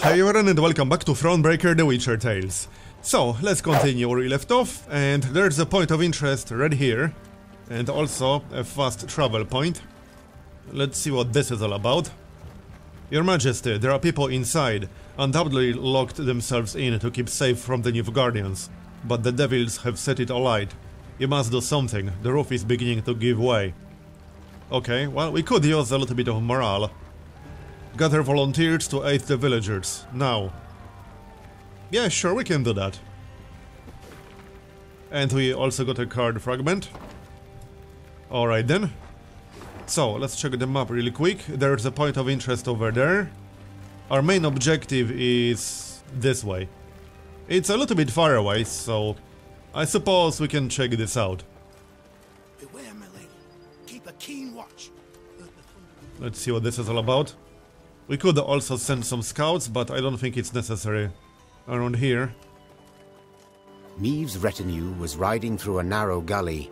Hey everyone and welcome back to Thronebreaker The Witcher Tales. So, let's continue where we left off, and there's a point of interest right here, and also a fast travel point. Let's see what this is all about. Your Majesty, there are people inside, undoubtedly locked themselves in to keep safe from the Nilfgaardians, but the devils have set it alight. You must do something, the roof is beginning to give way. Okay, well, we could use a little bit of morale. Gather volunteers to aid the villagers, now. Yeah, sure, we can do that. And we also got a card fragment. Alright then. So, let's check the map really quick. There's a point of interest over there. Our main objective is this way. It's a little bit far away, so I suppose we can check this out. Beware, my lady. Keep a keen watch. Let's see what this is all about. We could also send some scouts, but I don't think it's necessary around here. Meave's retinue was riding through a narrow gully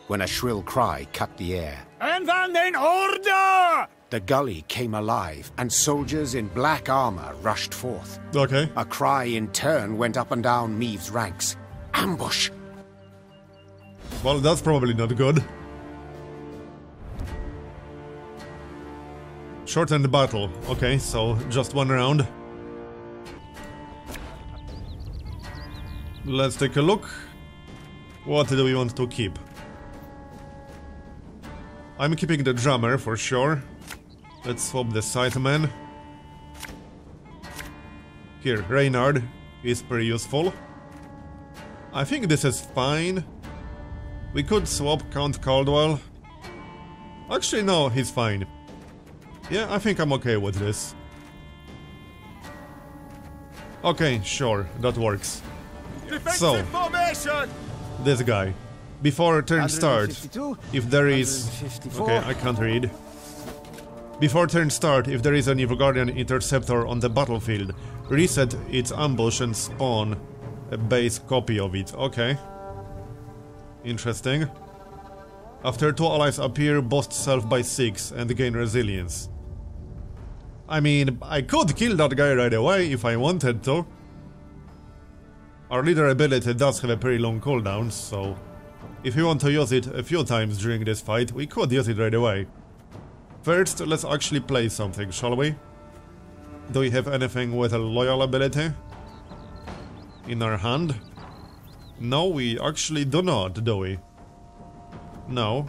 when a shrill cry cut the air. And van in order! The gully came alive, and soldiers in black armor rushed forth. Okay. A cry in turn went up and down Meave's ranks. Ambush! Well, that's probably not good. Shortened battle. Okay, so just one round. Let's take a look. What do we want to keep? I'm keeping the drummer for sure. Let's swap the scytheman. Here, Reynard is pretty useful. I think this is fine. We could swap Count Caldwell. Actually, no, he's fine. Yeah, I think I'm okay with this. Okay, sure, that works. So, this guy. Before turn start, if there is... Okay, I can't read. Before turn start, if there is a Nilfgaardian interceptor on the battlefield, reset its ambush and spawn a base copy of it. Okay. Interesting. After two allies appear, boost self by 6 and gain resilience. I mean, I could kill that guy right away if I wanted to. Our leader ability does have a pretty long cooldown, so if we want to use it a few times during this fight, we could use it right away. First, let's actually play something, shall we? Do we have anything with a loyal ability in our hand? No, we actually do not, do we? No.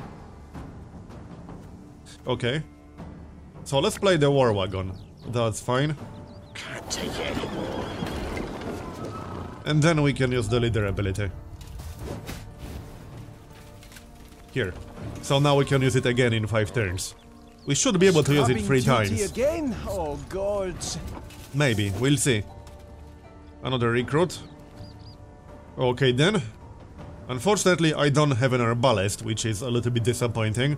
Okay. So let's play the War Wagon. That's fine. Can't take it anymore. And then we can use the leader ability. Here. So now we can use it again in 5 turns. We should be able to use it 3 times. Again? Oh, gods. Maybe, we'll see. Another recruit. Okay then. Unfortunately, I don't have an arbalest, which is a little bit disappointing.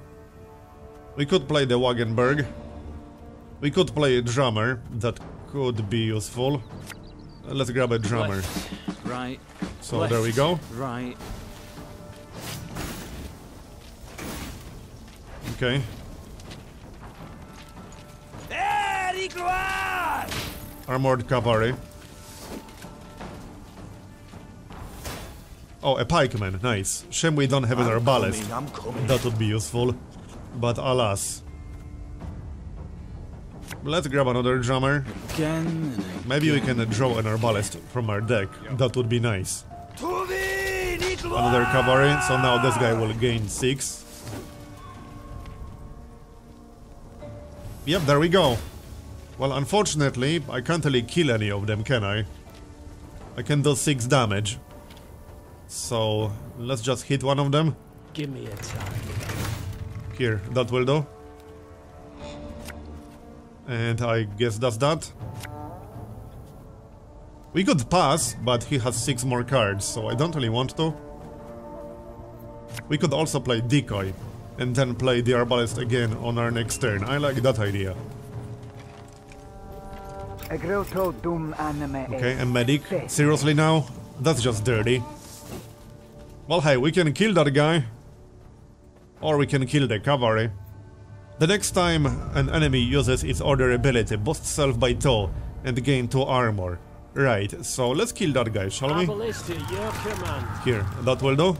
We could play the Wagenberg. We could play a drummer, that could be useful. Let's grab a drummer. Left, right. So left, there we go. Right. Okay. Armored cavalry. Oh, a pikeman, nice. Shame we don't have an arbalest. I'm coming. That would be useful. But alas. Let's grab another drummer. Again and again. Maybe we can draw an arbalest from our deck. That would be nice. Another cavalry, so now this guy will gain 6. Yep, there we go. Well, unfortunately, I can't really kill any of them, can I? I can do 6 damage. So, let's just hit one of them. Give me a time. Here, that will do. And I guess that's that. We could pass, but he has 6 more cards, so I don't really want to. We could also play Decoy, and then play the Arbalest again on our next turn. I like that idea. Okay, a medic. Seriously now? That's just dirty. Well, hey, we can kill that guy. Or we can kill the cavalry. The next time an enemy uses its order ability, boost self by 2 and gain 2 armor. Right, so let's kill that guy, shall we? Here, that will do.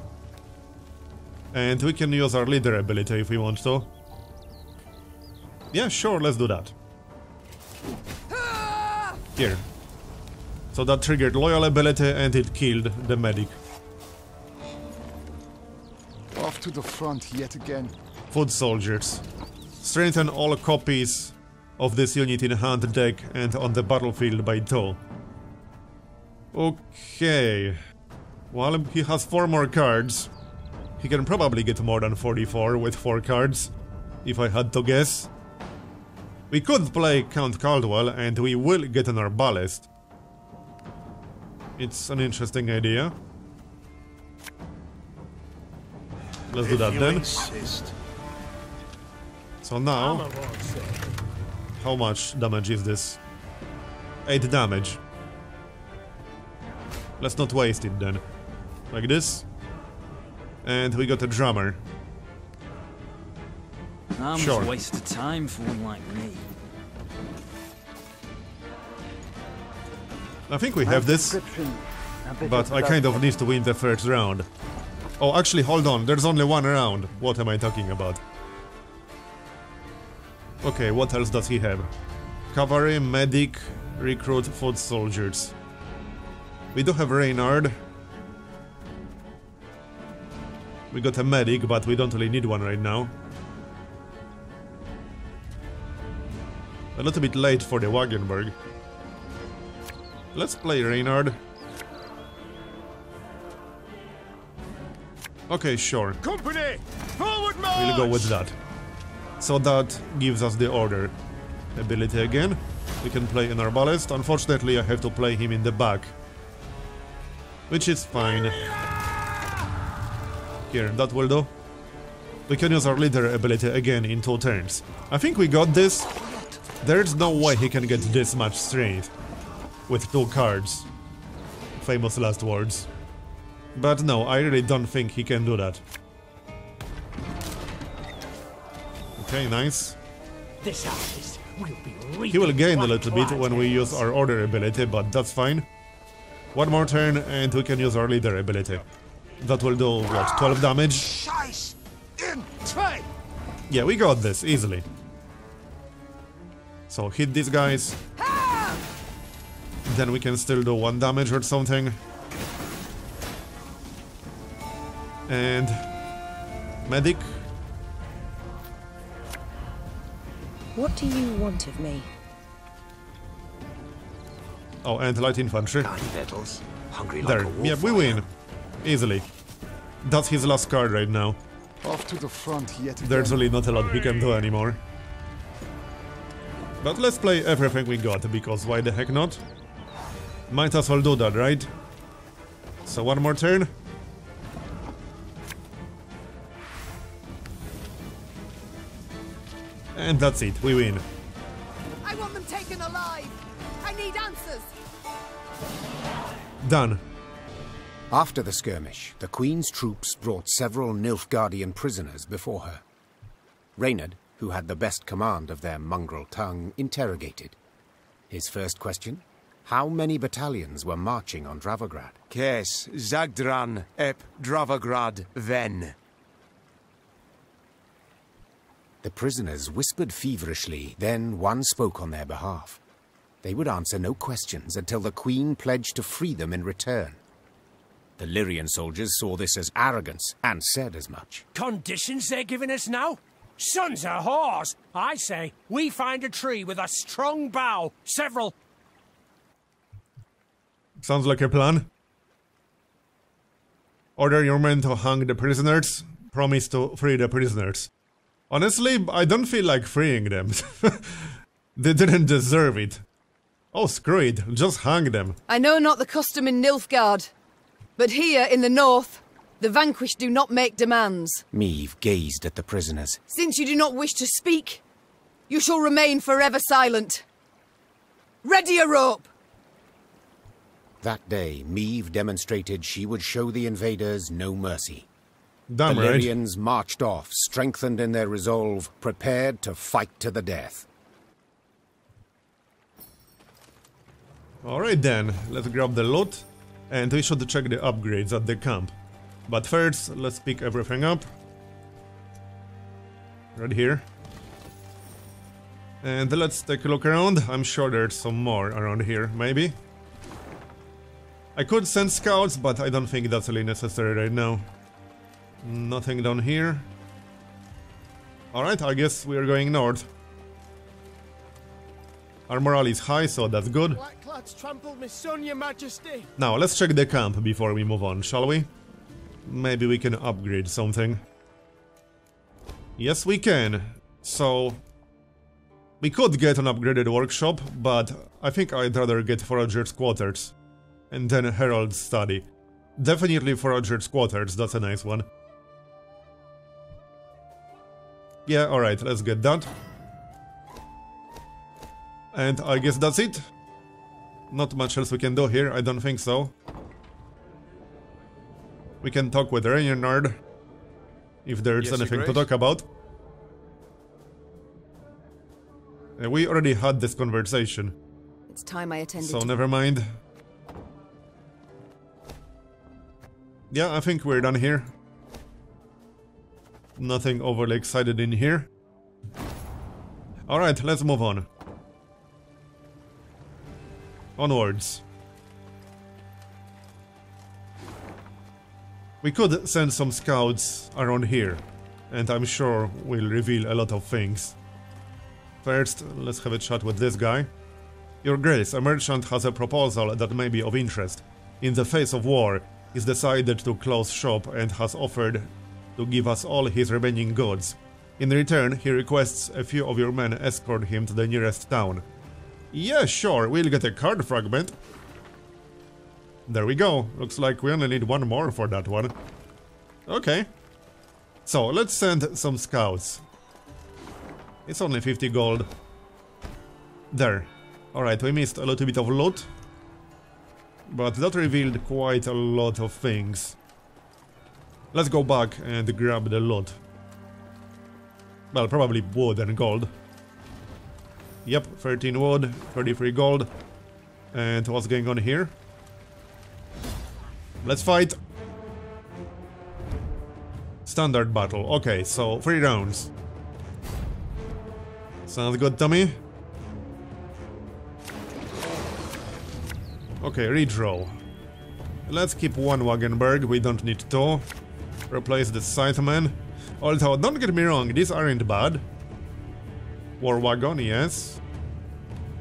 And we can use our leader ability if we want to. Yeah, sure, let's do that. Here. So that triggered loyal ability and it killed the medic. Off to the front yet again. Foot soldiers. Strengthen all copies of this unit in hand, deck, and on the battlefield by 2. Okay. Well, he has 4 more cards. He can probably get more than 44 with 4 cards, if I had to guess. We could play Count Caldwell and we will get an arbalest. It's an interesting idea. Let's do that then. So now, how much damage is this? 8 damage. Let's not waste it then. Like this. And we got a drummer. I'm Sure. a waste of time for one like me. I think we have this, but I kind of need to win the first round. Oh, actually, hold on. There's only 1 round. What am I talking about? Okay, what else does he have? Cavalry, medic, recruit, foot soldiers. We do have Reynard. We got a medic, but we don't really need one right now. A little bit late for the Wagenberg. Let's play Reynard. Okay, sure. Company! Forward march! We'll go with that. So that gives us the order ability again. We can play an arbalest. Unfortunately, I have to play him in the back, which is fine. Here, that will do. We can use our leader ability again in 2 turns. I think we got this. There's no way he can get this much strength with 2 cards. Famous last words. But no, I really don't think he can do that. Okay, nice. This artist will be He will gain a little bit when we use our order ability, but that's fine. 1 more turn and we can use our leader ability. That will do, what, 12 damage? Yeah, we got this, easily. So hit these guys. Then we can still do 1 damage or something. And... medic. What do you want of me? Oh, and light infantry. Battles. Hungry like There, a wolf. yeah, we win. Easily. That's his last card right now. Off to the front yet again. There's really not a lot he can do anymore. But let's play everything we got, because why the heck not? Might as well do that, right? So 1 more turn. And that's it, we win. I want them taken alive. I need answers. Done. After the skirmish, the Queen's troops brought several Nilfgaardian prisoners before her. Reynard, who had the best command of their mongrel tongue, interrogated. His first question: how many battalions were marching on Dravograd? Kes Zagdran ep Dravograd ven. The prisoners whispered feverishly, then one spoke on their behalf. They would answer no questions until the Queen pledged to free them in return. The Lyrian soldiers saw this as arrogance and said as much. Conditions they're giving us now? Sons of whores! I say, we find a tree with a strong bough, several... Sounds like a plan. Order your men to hang the prisoners. Promise to free the prisoners. Honestly, I don't feel like freeing them. They didn't deserve it. Oh, screw it. Just hang them. I know not the custom in Nilfgaard, but here in the north, the vanquished do not make demands. Meve gazed at the prisoners. Since you do not wish to speak, you shall remain forever silent. Ready a rope! That day, Meve demonstrated she would show the invaders no mercy. Damn The right. Lyrians marched off, strengthened in their resolve, prepared to fight to the death. Alright then, let's grab the loot. And we should check the upgrades at the camp. But first, let's pick everything up. Right here. And let's take a look around. I'm sure there's some more around here, maybe. I could send scouts, but I don't think that's really necessary right now. Nothing down here. Alright, I guess we are going north. Our morale is high, so that's good. Blackclads trampled my son, your majesty. Now, let's check the camp before we move on, shall we? Maybe we can upgrade something. Yes, we can. So, we could get an upgraded workshop, but I think I'd rather get Forager's Quarters. And then Herald's Study. Definitely Forager's Quarters, that's a nice one. Yeah, alright, let's get that. And I guess that's it. Not much else we can do here, I don't think so. We can talk with Reynard, if there's anything to talk about. We already had this conversation. It's time I attended. So never mind. Yeah, I think we're done here. Nothing overly excited in here. Alright, let's move on. Onwards. We could send some scouts around here, and I'm sure we'll reveal a lot of things. First, let's have a chat with this guy. Your Grace, a merchant has a proposal that may be of interest. In the face of war, he's decided to close shop and has offered to give us all his remaining goods. In return, he requests a few of your men escort him to the nearest town. Yeah, sure, we'll get a card fragment. There we go. Looks like we only need one more for that one. Okay. So, let's send some scouts. It's only 50 gold. There. Alright, we missed a little bit of loot. But that revealed quite a lot of things. Let's go back and grab the loot. Well, probably wood and gold. Yep, 13 wood, 33 gold. And what's going on here? Let's fight! Standard battle. Okay, so 3 rounds. Sounds good to me. Okay, redraw. Let's keep one Wagenberg, we don't need 2. Replace the Scytheman. Although, don't get me wrong, these aren't bad. War Wagon, yes.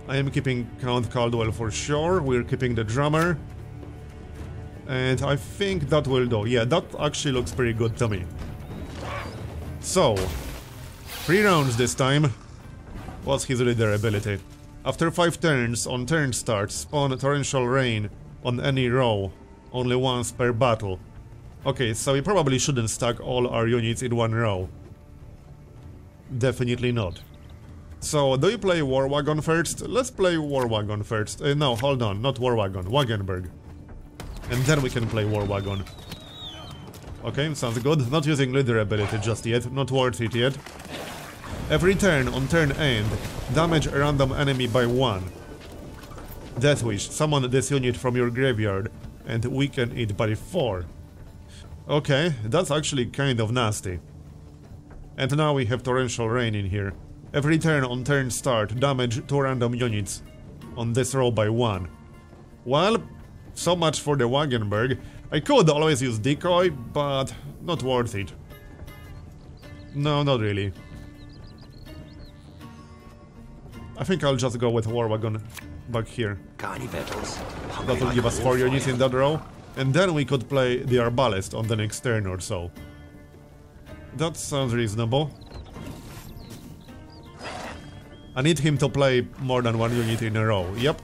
I am keeping Count Caldwell for sure. We're keeping the drummer. And I think that will do. Yeah, that actually looks pretty good to me. So, 3 rounds this time. What's his leader ability? After 5 turns, on turn start, spawn torrential rain on any row. Only once per battle. Okay, so we probably shouldn't stack all our units in one row. Definitely not. So, do you play War Wagon first? Let's play War Wagon first. No, hold on, not War Wagon, Wagenberg. And then we can play War Wagon. Okay, sounds good. Not using leader ability just yet, not worth it yet. Every turn, on turn end, damage a random enemy by 1. Death Wish, summon this unit from your graveyard and weaken it by 4. Okay, that's actually kind of nasty. And now we have Torrential Rain in here. Every turn on turn start, damage 2 random units on this row by 1. Well, so much for the Wagenberg. I could always use Decoy, but not worth it. No, not really. I think I'll just go with War Wagon back here. That will give us 4 units in that row. And then we could play the Arbalest on the next turn or so. That sounds reasonable. I need him to play more than 1 unit in a row. Yep.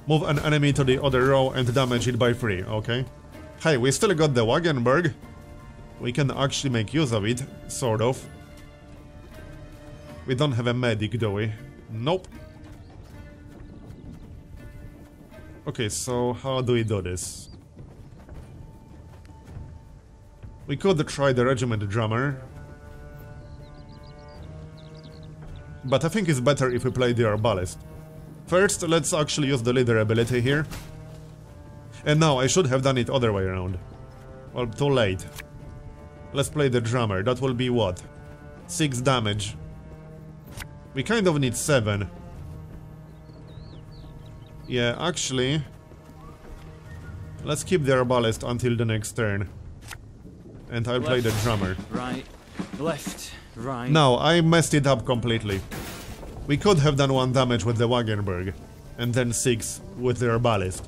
Move an enemy to the other row and damage it by 3. Okay. Hey, we still got the Wagenberg. We can actually make use of it, sort of. We don't have a medic, do we? Nope. Okay, so how do we do this? We could try the regiment drummer. But I think it's better if we play the Arbalest. First, let's actually use the leader ability here. And now, I should have done it other way around. Well, too late. Let's play the drummer. That will be what? 6 damage. We kind of need 7. Yeah, actually... Let's keep the arbalest until the next turn. And I'll play the drummer. Right, left, right. No, I messed it up completely. We could have done 1 damage with the Wagenberg. And then 6 with the arbalest.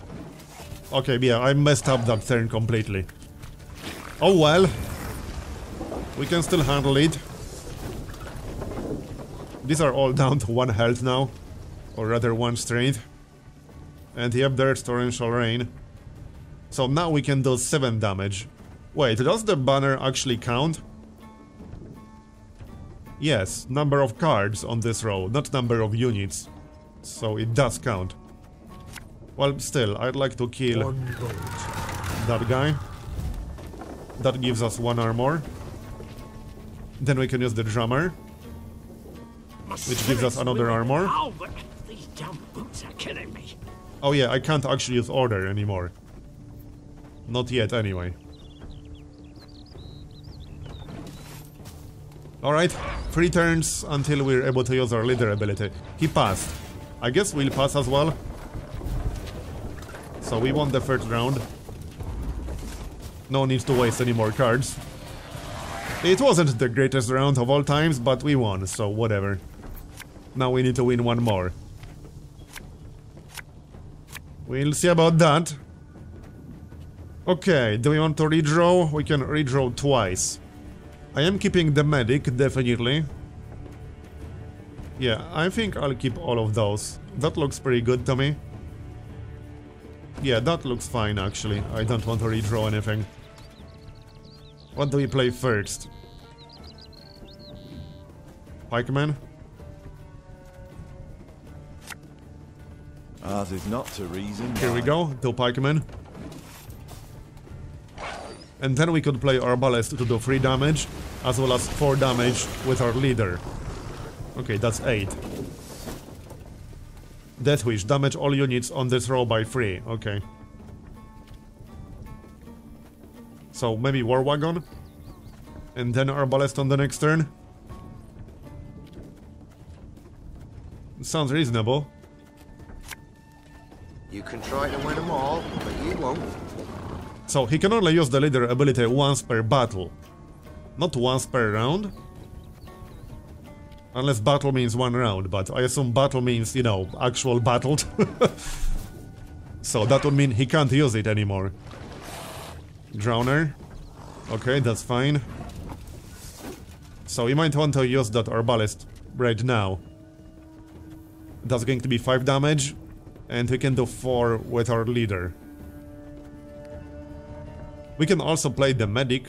Okay, yeah, I messed up that turn completely. Oh well. We can still handle it. These are all down to 1 health now. Or rather 1 strength. And yep, there's Torrential Rain. So now we can do 7 damage. Wait, does the banner actually count? Yes, number of cards on this row, not number of units. So it does count. Well, still, I'd like to kill that guy. That gives us 1 armor. Then we can use the drummer, which gives us another armor. These damn boots are killing me. Oh yeah, I can't actually use order anymore. Not yet, anyway. Alright, 3 turns until we're able to use our leader ability. He passed. I guess we'll pass as well. So we won the first round. No need to waste any more cards. It wasn't the greatest round of all times, but we won, so whatever. Now we need to win 1 more. We'll see about that. Okay, do we want to redraw? We can redraw twice. I am keeping the medic, definitely. Yeah, I think I'll keep all of those. That looks pretty good to me. Yeah, that looks fine, actually. I don't want to redraw anything. What do we play first? Pikeman? Ours is not to reason. Here we go, 2 pikemen. And then we could play Arbalest to do 3 damage, as well as 4 damage with our leader. Okay, that's 8. Death Wish, damage all units on this row by 3, okay. So maybe War Wagon? And then Arbalest on the next turn? Sounds reasonable. You can try to win them all, but you won't. So he can only use the leader ability once per battle. Not once per round. Unless battle means 1 round, but I assume battle means, you know, actual battle. So that would mean he can't use it anymore. Drowner. Okay, that's fine. So you might want to use that Arbalest right now. That's going to be 5 damage. And we can do 4 with our leader. We can also play the medic.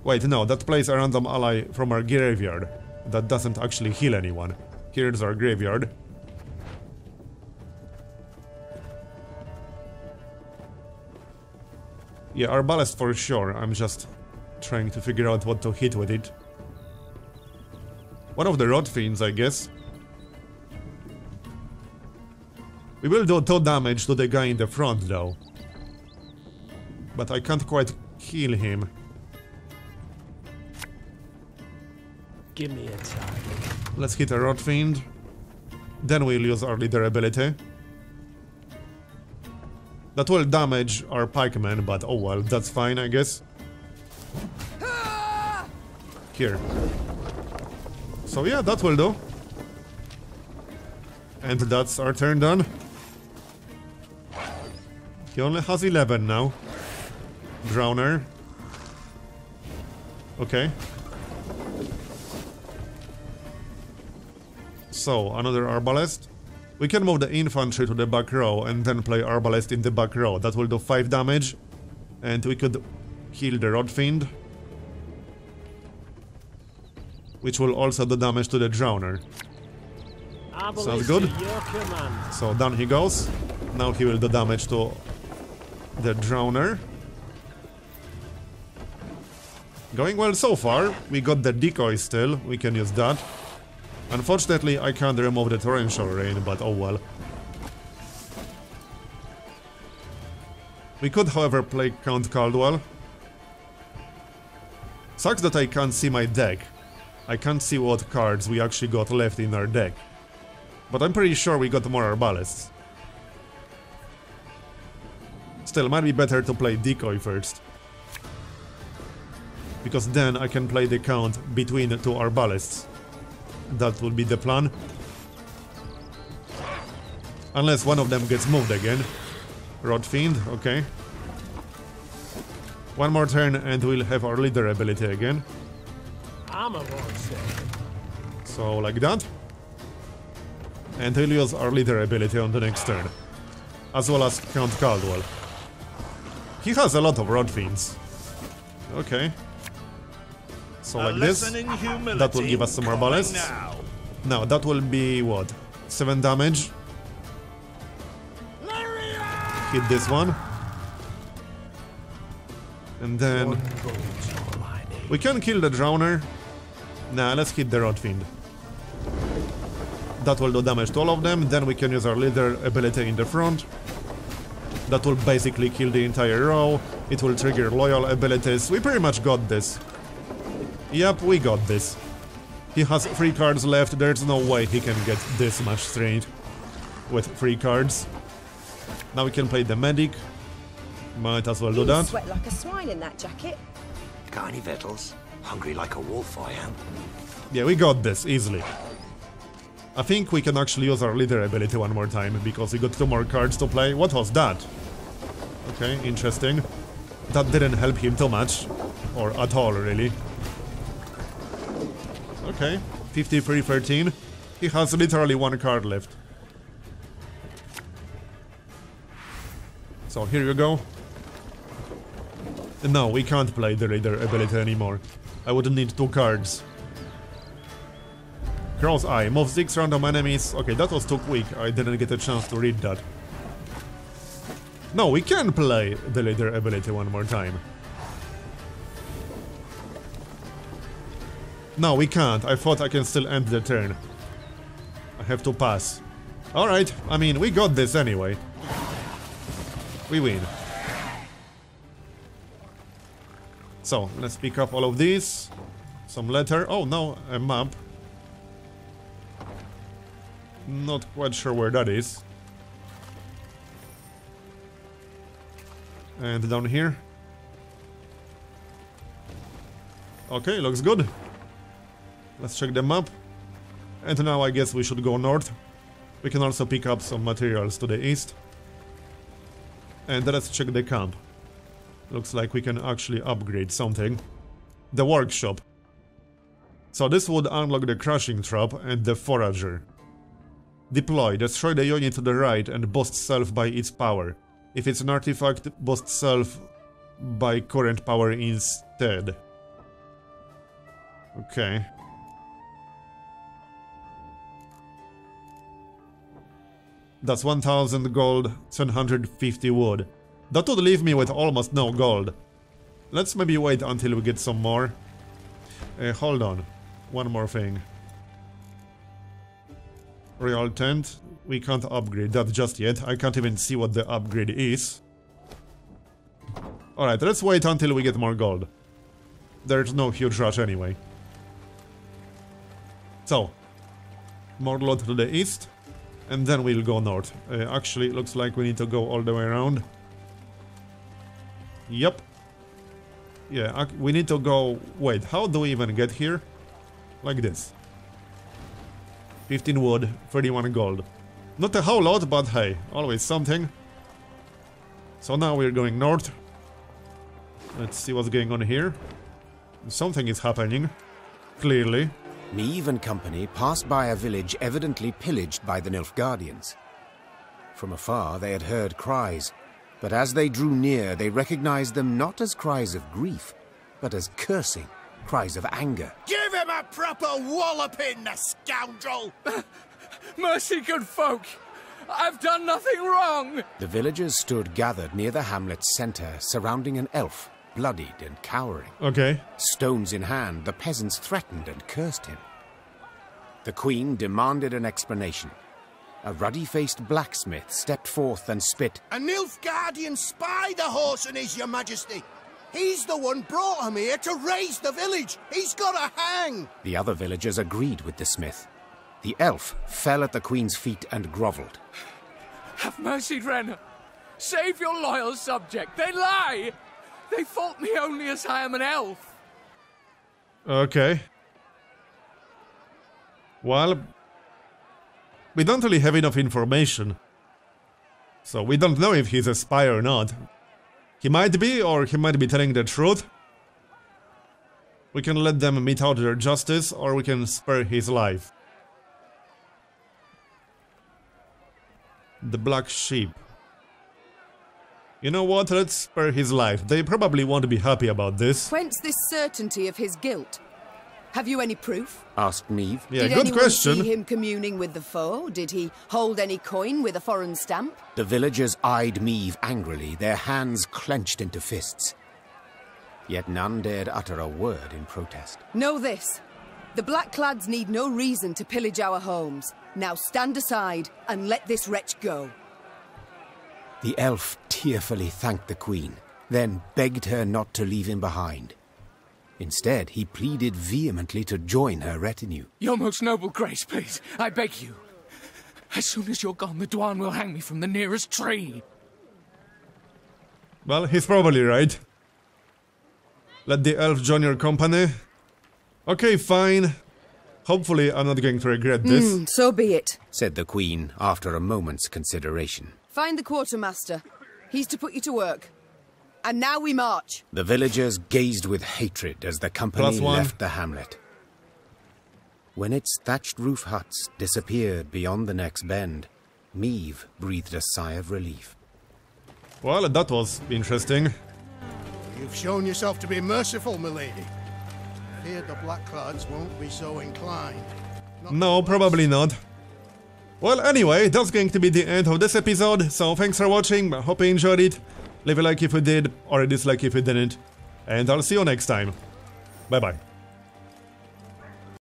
Wait, no, that plays a random ally from our graveyard. That doesn't actually heal anyone. Here's our graveyard. Yeah, Arbalest for sure. I'm just trying to figure out what to hit with it. One of the Rot Fiends, I guess. We will do 2 damage to the guy in the front, though. But I can't quite kill him. Give me a time. Let's hit a Rot Fiend. Then we'll use our leader ability. That will damage our pikeman, but oh well, that's fine, I guess. Here. So yeah, that will do. And that's our turn done. He only has 11 now. Drowner. Okay. So, another Arbalest. We can move the infantry to the back row and then play Arbalest in the back row. That will do 5 damage. And we could heal the Rot Fiend, which will also do damage to the Drowner. Sounds good. So down he goes. Now he will do damage to the Drowner. Going well so far. We got the decoy still. We can use that. Unfortunately, I can't remove the Torrential Rain, but oh well. We could, however, play Count Caldwell. Sucks that I can't see my deck. I can't see what cards we actually got left in our deck. But I'm pretty sure we got more Arbalests. Still, might be better to play Decoy first. Because then I can play the Count between the two Arbalests. That would be the plan. Unless one of them gets moved again. Rot Fiend, okay. One more turn and we'll have our leader ability again. I'm a monster. So, like that. And we'll use our leader ability on the next turn. As well as Count Caldwell. He has a lot of Rot Fiends. Okay. So like this. That will give us some more ballasts. Now that will be what? 7 damage. Lyria! Hit this one. And then we can kill the Drowner. Nah, let's hit the Rot Fiend. That will do damage to all of them. Then we can use our leader ability in the front. That will basically kill the entire row. It will trigger loyal abilities. We pretty much got this. Yep, we got this. He has 3 cards left. There's no way he can get this much strength with 3 cards. Now we can play the medic. Might as well do that. Sweat like a swine in that jacket. Got any victuals? Hungry like a wolf, I am. Yeah, we got this easily. I think we can actually use our leader ability one more time, because we got 2 more cards to play. What was that? Okay, interesting. That didn't help him too much. Or at all, really. Okay, 53-13. He has literally 1 card left. So, here you go. No, we can't play the leader ability anymore. I would need 2 cards. Crow's Eye, move 6 random enemies. Okay, that was too quick, I didn't get a chance to read that. No, we can play the leader ability one more time. No, we can't. I thought I can still end the turn. I have to pass. Alright, I mean, we got this anyway. We win. So, let's pick up all of these. Some letter. Oh, no, a map. Not quite sure where that is. And down here. Okay, looks good. Let's check the map. And now I guess we should go north. We can also pick up some materials to the east. And let's check the camp. Looks like we can actually upgrade something. The workshop. So this would unlock the crushing trap and the forager. Deploy. Destroy the unit to the right and boost self by its power. If it's an artifact, boost self by current power instead. Okay. That's 1000 gold, 750 wood. That would leave me with almost no gold. Let's maybe wait until we get some more. Hold on. One more thing. Royal Tent. We can't upgrade that just yet. I can't even see what the upgrade is. Alright, let's wait until we get more gold. There's no huge rush anyway. So, more loot to the east. And then we'll go north. Actually, looks like we need to go all the way around. Yep. Yeah, we need to go... Wait, how do we even get here? Like this. 15 wood, 31 gold. Not a whole lot, but hey, always something. So now we're going north. Let's see what's going on here. Something is happening. Clearly. Niamh and company passed by a village evidently pillaged by the Nilfgaardians. From afar they had heard cries, but as they drew near they recognized them not as cries of grief, but as cursing, cries of anger. Give him a proper walloping, the scoundrel! Mercy, good folk! I've done nothing wrong! The villagers stood gathered near the hamlet's center, surrounding an elf, bloodied and cowering. Okay. Stones in hand, the peasants threatened and cursed him. The queen demanded an explanation. a ruddy-faced blacksmith stepped forth and spit. A Nilfgaardian spider horse and his, your majesty. He's the one brought him here to raise the village. He's got to hang. The other villagers agreed with the smith. The elf fell at the queen's feet and grovelled. Have mercy, Dren. Save your loyal subject. They lie. They fault me only as I am an elf. Okay. Well, we don't really have enough information. So we don't know if he's a spy or not. He might be, or he might be telling the truth. We can let them mete out their justice, or we can spare his life. The black sheep. You know what? Let's spare his life. They probably won't be happy about this. Whence this certainty of his guilt? Have you any proof? Asked Meve. Yeah, Did good anyone question. see him communing with the foe? Did he hold any coin with a foreign stamp? The villagers eyed Meve angrily, their hands clenched into fists. Yet none dared utter a word in protest. Know this. The Blackclads need no reason to pillage our homes. Now stand aside and let this wretch go. The elf tearfully thanked the queen, then begged her not to leave him behind. Instead, he pleaded vehemently to join her retinue. Your most noble grace, please, I beg you. As soon as you're gone, the Dwan will hang me from the nearest tree. Well, he's probably right. Let the elf join your company. Okay, fine. Hopefully I'm not going to regret this. So be it, said the queen after a moment's consideration. Find the quartermaster. He's to put you to work. And now we march. The villagers gazed with hatred as the company left the hamlet. When its thatched roof huts disappeared beyond the next bend, Meve breathed a sigh of relief. Well, that was interesting. You've shown yourself to be merciful, milady. Fear the Blackclads won't be so inclined. No, probably not. Well, anyway, that's going to be the end of this episode, so thanks for watching, I hope you enjoyed it. Leave a like if you did, or a dislike if you didn't. And I'll see you next time. Bye bye.